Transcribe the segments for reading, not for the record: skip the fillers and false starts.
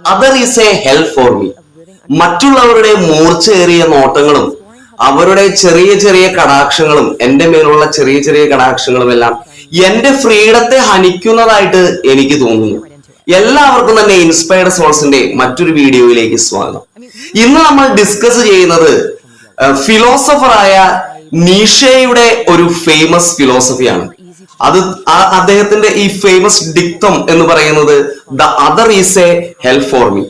Other is A help for me. മറ്റുള്ളവരുടെ മൂർച്ചയേറിയ നോട്ടങ്ങളും അവരുടെ ചെറിയ ചെറിയ കടാക്ഷങ്ങളും എന്റെ മേലുള്ള ചെറിയ ചെറിയ കടാക്ഷങ്ങളും എല്ലാം എന്റെ ഫ്രീഡത്തെ ഹനിക്കുന്നതായിട്ട് എനിക്ക് തോന്നുന്നു. എല്ലാവർക്കും തന്നെ ഇൻസ്പയർഡ് സോൾസിന്റെ മറ്റൊരു വീഡിയോയിലേക്ക് സ്വാഗതം. ഇന്ന് നമ്മൾ ഡിസ്കസ് ചെയ്യുന്നത് ഫിലോസഫറായ നീഷയുടെ ഒരു ഫേമസ് ഫിലോസഫിയാണ്. അത് അദ്ദേഹത്തിന്റെ ഈ ഫേമസ് ഡിക്തം എന്ന് പറയുന്നത് the other is A help for me.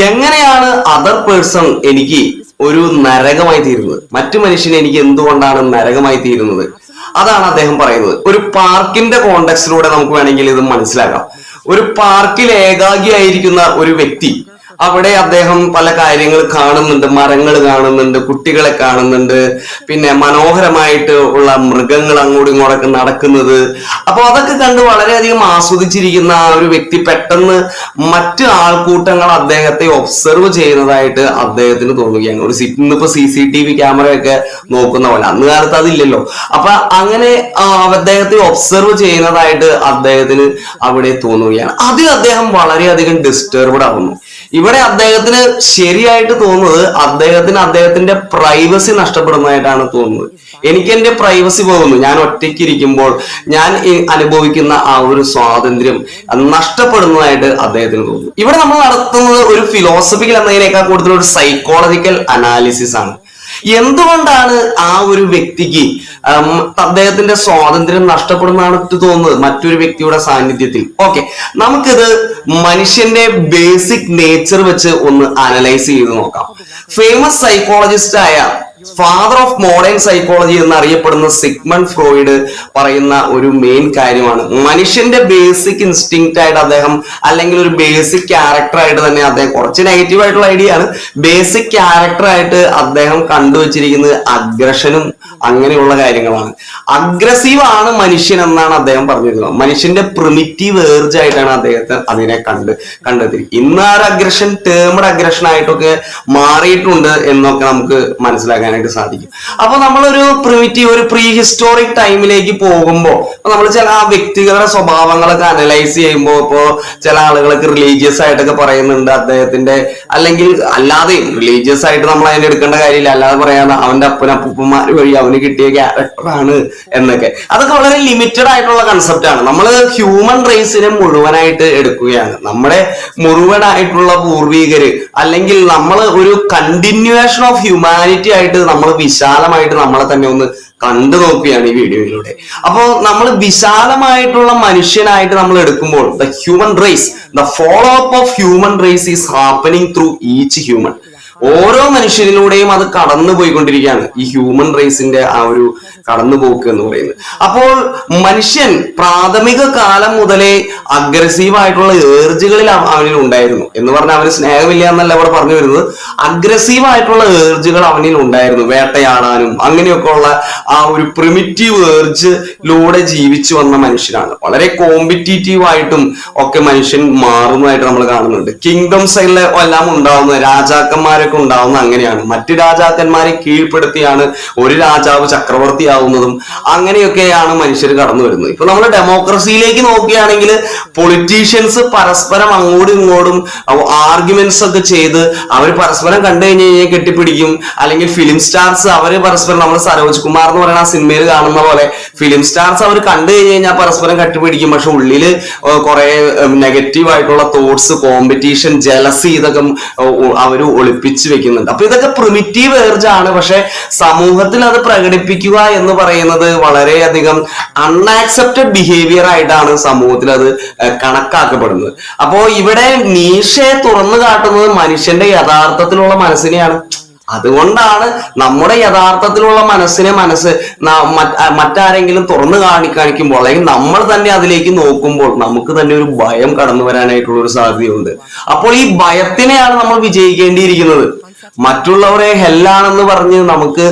എങ്ങനെയാണ് അതർ പേഴ്സൺ എനിക്ക് ഒരു നരകമായി തീരുന്നത്, മറ്റു മനുഷ്യന് എനിക്ക് എന്തുകൊണ്ടാണ് നരകമായി തീരുന്നത്, അതാണ് അദ്ദേഹം പറയുന്നത്. ഒരു പാർക്കിന്റെ കോണ്ടെക്സ്റ്റിലൂടെ നമുക്ക് വേണമെങ്കിൽ ഇത് മനസ്സിലാക്കാം. ഒരു പാർക്കിൽ ഏകാഗിയായിരിക്കുന്ന ഒരു വ്യക്തി, അവിടെ അദ്ദേഹം പല കാര്യങ്ങൾ കാണുന്നുണ്ട്, മരങ്ങൾ കാണുന്നുണ്ട്, കുട്ടികളെ കാണുന്നുണ്ട്, പിന്നെ മനോഹരമായിട്ട് ഉള്ള മൃഗങ്ങൾ അങ്ങോട്ടും ഇങ്ങോട്ടൊക്കെ നടക്കുന്നത്. അപ്പൊ അതൊക്കെ കണ്ട് വളരെയധികം ആസ്വദിച്ചിരിക്കുന്ന ആ ഒരു വ്യക്തി പെട്ടെന്ന് മറ്റ് ആൾക്കൂട്ടങ്ങൾ അദ്ദേഹത്തെ ഒബ്സർവ് ചെയ്യുന്നതായിട്ട് അദ്ദേഹത്തിന് തോന്നുകയാണ്. ഒരു ഇന്നിപ്പോ CCTV ക്യാമറയൊക്കെ നോക്കുന്ന പോലെ, അന്ന് കാലത്ത് അതില്ലല്ലോ. അപ്പൊ അങ്ങനെ അദ്ദേഹത്തെ ഒബ്സർവ് ചെയ്യുന്നതായിട്ട് അദ്ദേഹത്തിന് അവിടെ തോന്നുകയാണ്. അതിൽ അദ്ദേഹം വളരെയധികം ഡിസ്റ്റർബ്ഡ് ആവുന്നു. ഇവിടെ അദ്ദേഹത്തിന് ശരിയായിട്ട് തോന്നുന്നത് അദ്ദേഹത്തിന്റെ പ്രൈവസി നഷ്ടപ്പെടുന്നതായിട്ടാണ് തോന്നുന്നത്. എനിക്ക് എന്റെ പ്രൈവസി പോകുന്നു, ഞാൻ ഒറ്റയ്ക്ക് ഇരിക്കുമ്പോൾ ഞാൻ അനുഭവിക്കുന്ന ആ ഒരു സ്വാതന്ത്ര്യം നഷ്ടപ്പെടുന്നതായിട്ട് അദ്ദേഹത്തിന് തോന്നുന്നു. ഇവിടെ നമ്മൾ നടത്തുന്നത് ഒരു ഫിലോസഫിക്കൽ എന്നതിനേക്കാൾ കൂടുതൽ ഒരു സൈക്കോളജിക്കൽ അനാലിസിസ് ആണ്. എന്തുകൊണ്ടാണ് ആ ഒരു വ്യക്തിക്ക് അദ്ദേഹത്തിന്റെ സ്വാതന്ത്ര്യം നഷ്ടപ്പെടുന്നതാണ് തോന്നുന്നത് മറ്റൊരു വ്യക്തിയുടെ സാന്നിധ്യത്തിൽ? ഓക്കെ, നമുക്കിത് മനുഷ്യന്റെ ബേസിക് നേച്ചർ വെച്ച് ഒന്ന് അനലൈസ് ചെയ്ത് നോക്കാം. ഫേമസ് സൈക്കോളജിസ്റ്റ് ആയ ഫാദർ ഓഫ് മോഡേൺ സൈക്കോളജി എന്നറിയപ്പെടുന്ന സിഗ്മണ്ട് ഫ്രോയിഡ് പറയുന്ന ഒരു മെയിൻ കാര്യമാണ്, മനുഷ്യന്റെ ബേസിക് ഇൻസ്റ്റിങ്ക്റ്റ് ആയിട്ട് അദ്ദേഹം, അല്ലെങ്കിൽ ഒരു ബേസിക് ക്യാരക്ടർ ആയിട്ട് തന്നെ അദ്ദേഹം, കുറച്ച് നെഗറ്റീവ് ആയിട്ടുള്ള ഐഡിയ ആണ്, ബേസിക് ക്യാരക്ടർ ആയിട്ട് അദ്ദേഹം കണ്ടുവച്ചിരിക്കുന്നത് അഗ്രഷനും അങ്ങനെയുള്ള കാര്യങ്ങളാണ്. അഗ്രസീവ് ആണ് മനുഷ്യൻ എന്നാണ് അദ്ദേഹം പറഞ്ഞിരുന്നത്. മനുഷ്യന്റെ പ്രിമിറ്റീവ് ഏർജ് ആയിട്ടാണ് അദ്ദേഹത്തെ അതിനെ കണ്ടെത്തി. ഇന്ന് ആ അഗ്രഷൻ ടേംഡ് അഗ്രഷൻ ആയിട്ടൊക്കെ മാറിയിട്ടുണ്ട് എന്നൊക്കെ നമുക്ക് മനസ്സിലാക്കാൻ സാധിക്കും. അപ്പൊ നമ്മളൊരു പ്രിമിറ്റീവ്, ഒരു പ്രീ ഹിസ്റ്റോറിക് ടൈമിലേക്ക് പോകുമ്പോൾ നമ്മൾ ചില ആ വ്യക്തികളുടെ സ്വഭാവങ്ങളൊക്കെ അനലൈസ് ചെയ്യുമ്പോൾ, ഇപ്പോ ചില ആളുകളൊക്കെ റിലീജിയസ് ആയിട്ടൊക്കെ പറയുന്നുണ്ട് അദ്ദേഹത്തിന്റെ, അല്ലെങ്കിൽ അല്ലാതെയും റിലീജിയസ് ആയിട്ട് നമ്മൾ അതിനെ എടുക്കേണ്ട കാര്യമില്ല, അല്ലാതെ പറയാതെ അവന്റെ അപ്പനപ്പൂപ്പന്മാർ വഴി അവന് കിട്ടിയ ക്യാരക്ടറാണ് എന്നൊക്കെ. അതൊക്കെ വളരെ ലിമിറ്റഡ് ആയിട്ടുള്ള കൺസെപ്റ്റ് ആണ്. നമ്മൾ ഹ്യൂമൻ റേസിനെ മുഴുവനായിട്ട് എടുക്കുകയാണ്. നമ്മുടെ മുഴുവനായിട്ടുള്ള പൂർവികര്, അല്ലെങ്കിൽ നമ്മൾ ഒരു കണ്ടിന്യൂവേഷൻ ഓഫ് ഹ്യൂമാനിറ്റി ആയിട്ട് നമ്മൾ വിശാലമായിട്ട് നമ്മളെ തന്നെ ഒന്ന് കണ്ടു നോക്കുകയാണ് ഈ വീഡിയോയിലൂടെ. അപ്പോൾ നമ്മൾ വിശാലമായിട്ടുള്ള മനുഷ്യനായിട്ട് നമ്മൾ എടുക്കുമ്പോൾ the human raise, the follow up of human raise is happening through each human. ഓരോ മനുഷ്യരിലൂടെയും അത് കടന്നു പോയിക്കൊണ്ടിരിക്കുകയാണ് ഈ ഹ്യൂമൻ റേസിന്റെ ആ ഒരു കടന്നുപോക്ക് എന്ന് പറയുന്നത്. അപ്പോൾ മനുഷ്യൻ പ്രാഥമിക കാലം മുതലേ അഗ്രസീവ് ആയിട്ടുള്ള ഏർജുകളിൽ അവനിൽ ഉണ്ടായിരുന്നു എന്ന് പറഞ്ഞാൽ അവന് സ്നേഹമില്ല എന്നല്ല ഇവിടെ പറഞ്ഞു വരുന്നത്. അഗ്രസീവ് ആയിട്ടുള്ള ഏർജുകൾ അവനിൽ ഉണ്ടായിരുന്നു, വേട്ടയാടാനും അങ്ങനെയൊക്കെ ഉള്ള ആ ഒരു പ്രിമിറ്റീവ് ഏർജിലൂടെ ജീവിച്ചു വന്ന മനുഷ്യനാണ്. വളരെ കോമ്പറ്റീറ്റീവ് ആയിട്ടും ഒക്കെ മനുഷ്യൻ മാറുന്നതായിട്ട് നമ്മൾ കാണുന്നുണ്ട്. കിങ്ഡംസ് എല്ലാം ഉണ്ടാവുന്നത്, രാജാക്കന്മാരൊക്കെ ഉണ്ടാവുന്ന അങ്ങനെയാണ്. മറ്റു രാജാക്കന്മാരെ കീഴ്പ്പെടുത്തിയാണ് ഒരു രാജാവ് ചക്രവർത്തിയാവുന്നതും. അങ്ങനെയൊക്കെയാണ് മനുഷ്യർ കടന്നു വരുന്നത്. ഇപ്പൊ നമ്മൾ ഡെമോക്രസിയിലേക്ക് നോക്കുകയാണെങ്കിൽ പൊളിറ്റീഷ്യൻസ് പരസ്പരം അങ്ങോട്ടും ഇങ്ങോട്ടും ആർഗ്യുമെന്റ്സ് ഒക്കെ ചെയ്ത് അവർ പരസ്പരം കണ്ടു കഴിഞ്ഞാൽ കെട്ടിപ്പിടിക്കും. അല്ലെങ്കിൽ ഫിലിം സ്റ്റാർസ് അവര് പരസ്പരം, നമ്മൾ സരോജ് കുമാർ എന്ന് പറയുന്ന സിനിമയിൽ കാണുന്ന പോലെ ഫിലിം സ്റ്റാർസ് അവർ കണ്ടു കഴിഞ്ഞാൽ പരസ്പരം കെട്ടിപ്പിടിക്കും. പക്ഷെ ഉള്ളില് കുറെ നെഗറ്റീവ് ആയിട്ടുള്ള തോട്ട്സ്, കോമ്പറ്റീഷൻ, ജലസി, ഇതൊക്കെ അവര് ഒളിപ്പിച്ച് വെക്കുന്നുണ്ട്. അപ്പൊ ഇതൊക്കെ പ്രിമിറ്റീവ് ഏർജ് ആണ്. പക്ഷെ സമൂഹത്തിൽ അത് പ്രകടിപ്പിക്കുക എന്ന് പറയുന്നത് വളരെയധികം അൺആക്സെപ്റ്റഡ് ബിഹേവിയർ ആയിട്ടാണ് സമൂഹത്തിൽ അത് കണക്കാക്കപ്പെടുന്നത്. അപ്പോ ഇവിടെ നീഷയെ തുറന്നു കാട്ടുന്നത് മനുഷ്യന്റെ യഥാർത്ഥത്തിലുള്ള മനസ്സിനെയാണ്. അതുകൊണ്ടാണ് നമ്മുടെ യഥാർത്ഥത്തിലുള്ള മനസ്സ് മറ്റാരെങ്കിലും തുറന്നു കാണിക്കുമ്പോൾ, അല്ലെങ്കിൽ നമ്മൾ തന്നെ അതിലേക്ക് നോക്കുമ്പോൾ നമുക്ക് തന്നെ ഒരു ഭയം കടന്നു വരാനായിട്ടുള്ള ഒരു സാധ്യതയുണ്ട്. അപ്പോൾ ഈ ഭയത്തിനെയാണ് നമ്മൾ വിജയിക്കേണ്ടിയിരിക്കുന്നത്. മറ്റുള്ളവരെ ഹെല്ലാണെന്ന് പറഞ്ഞ് നമുക്ക്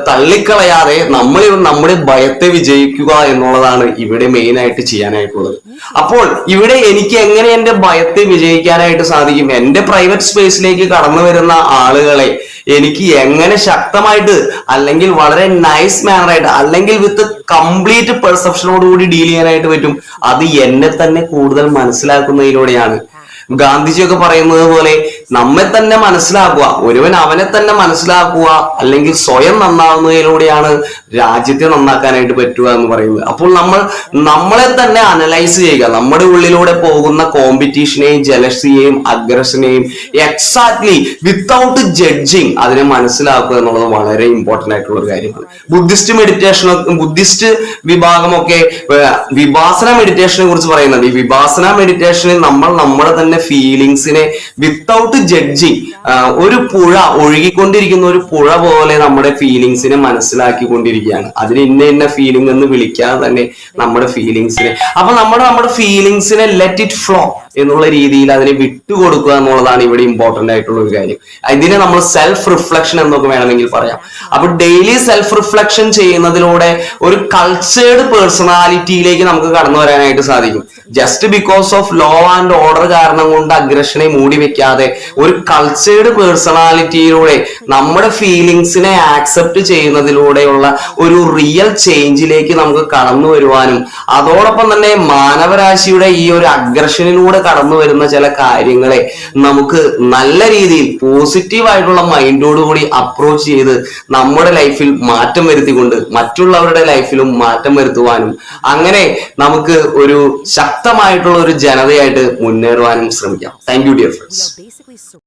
തള്ളിക്കളയാതെ നമ്മൾ നമ്മുടെ ഭയത്തെ വിജയിക്കുക എന്നുള്ളതാണ് ഇവിടെ മെയിൻ ആയിട്ട് ചെയ്യാനായിട്ടുള്ളത്. അപ്പോൾ ഇവിടെ എനിക്ക് എങ്ങനെ എന്റെ ഭയത്തെ വിജയിക്കാനായിട്ട് സാധിക്കും? എന്റെ പ്രൈവറ്റ് സ്പേസിലേക്ക് കടന്നു വരുന്ന ആളുകളെ എനിക്ക് എങ്ങനെ ശക്തമായിട്ട്, അല്ലെങ്കിൽ വളരെ നൈസ് മാനറായിട്ട്, അല്ലെങ്കിൽ വിത്ത് കംപ്ലീറ്റ് പെർസെപ്ഷനോടുകൂടി ഡീൽ ചെയ്യാനായിട്ട് പറ്റും? അത് എന്നെ തന്നെ കൂടുതൽ മനസ്സിലാക്കുന്നതിലൂടെയാണ്. ഗാന്ധിജിയൊക്കെ പറയുന്നത് പോലെ നമ്മെ തന്നെ മനസ്സിലാക്കുക, ഒരുവൻ അവനെ തന്നെ മനസ്സിലാക്കുക, അല്ലെങ്കിൽ സ്വയം നന്നാവുന്നതിലൂടെയാണ് രാജ്യത്തെ നന്നാക്കാനായിട്ട് പറ്റുക എന്ന് പറയുന്നത്. അപ്പോൾ നമ്മളെ തന്നെ അനലൈസ് ചെയ്യുക, നമ്മുടെ ഉള്ളിലൂടെ പോകുന്ന കോമ്പറ്റീഷനെയും ജലസിയെയും അഗ്രഷനെയും എക്സാക്ട്ലി വിത്തൗട്ട് ജഡ്ജിങ് അതിനെ മനസ്സിലാക്കുക എന്നുള്ളത് വളരെ ഇമ്പോർട്ടന്റ് ആയിട്ടുള്ള ഒരു കാര്യമാണ്. ബുദ്ധിസ്റ്റ് വിഭാഗമൊക്കെ വിപാസന മെഡിറ്റേഷനെ കുറിച്ച് പറയുന്നുണ്ട്. ഈ വിപാസന മെഡിറ്റേഷനിൽ നമ്മളെ തന്നെ ഫീലിങ്സിനെ വിത്തൗട്ട് ജഡ്ജിങ്, ഒരു പുഴ ഒഴുകിക്കൊണ്ടിരിക്കുന്ന ഒരു പുഴ പോലെ നമ്മുടെ ഫീലിങ്സിനെ മനസ്സിലാക്കിക്കൊണ്ടിരിക്കുകയാണ്. അതിന് ഇന്ന ഫീലിംഗ് എന്ന് വിളിക്കാതെ തന്നെ നമ്മുടെ ഫീലിങ്സിനെ, അപ്പൊ നമ്മുടെ ഫീലിങ്സിനെ ലെറ്റ് ഇറ്റ് ഫ്ലോ എന്നുള്ള രീതിയിൽ അതിനെ വിട്ടുകൊടുക്കുക എന്നുള്ളതാണ് ഇവിടെ ഇമ്പോർട്ടന്റ് ആയിട്ടുള്ള ഒരു കാര്യം. ഇതിനെ നമ്മൾ സെൽഫ് റിഫ്ലക്ഷൻ എന്നൊക്കെ വേണമെങ്കിൽ പറയാം. അപ്പൊ ഡെയിലി സെൽഫ് റിഫ്ലക്ഷൻ ചെയ്യുന്നതിലൂടെ ഒരു കൾച്ചേർഡ് പേഴ്സണാലിറ്റിയിലേക്ക് നമുക്ക് കടന്നു വരാനായിട്ട് സാധിക്കും. Just because of law and order കാരണം കൊണ്ട് അഗ്രഷനെ മൂടി വെക്കാതെ ഒരു കൾച്ചേർഡ് പേഴ്സണാലിറ്റിയിലൂടെ നമ്മുടെ ഫീലിങ്സിനെ ആക്സെപ്റ്റ് ചെയ്യുന്നതിലൂടെയുള്ള ഒരു റിയൽ ചേഞ്ചിലേക്ക് നമുക്ക് കടന്നു വരുവാനും, അതോടൊപ്പം തന്നെ മാനവരാശിയുടെ ഈ ഒരു അഗ്രഷനിലൂടെ കടന്നു വരുന്ന ചില കാര്യങ്ങളെ നമുക്ക് നല്ല രീതിയിൽ പോസിറ്റീവ് ആയിട്ടുള്ള മൈൻഡോടുകൂടി അപ്രോച്ച് ചെയ്ത് നമ്മുടെ ലൈഫിൽ മാറ്റം വരുത്തിക്കൊണ്ട് മറ്റുള്ളവരുടെ ലൈഫിലും മാറ്റം വരുത്തുവാനും, അങ്ങനെ നമുക്ക് ഒരു ശക്തമായിട്ടുള്ള ഒരു ജനതയായിട്ട് മുന്നേറുവാനും ശ്രമിക്കാം. Thank you dear friends.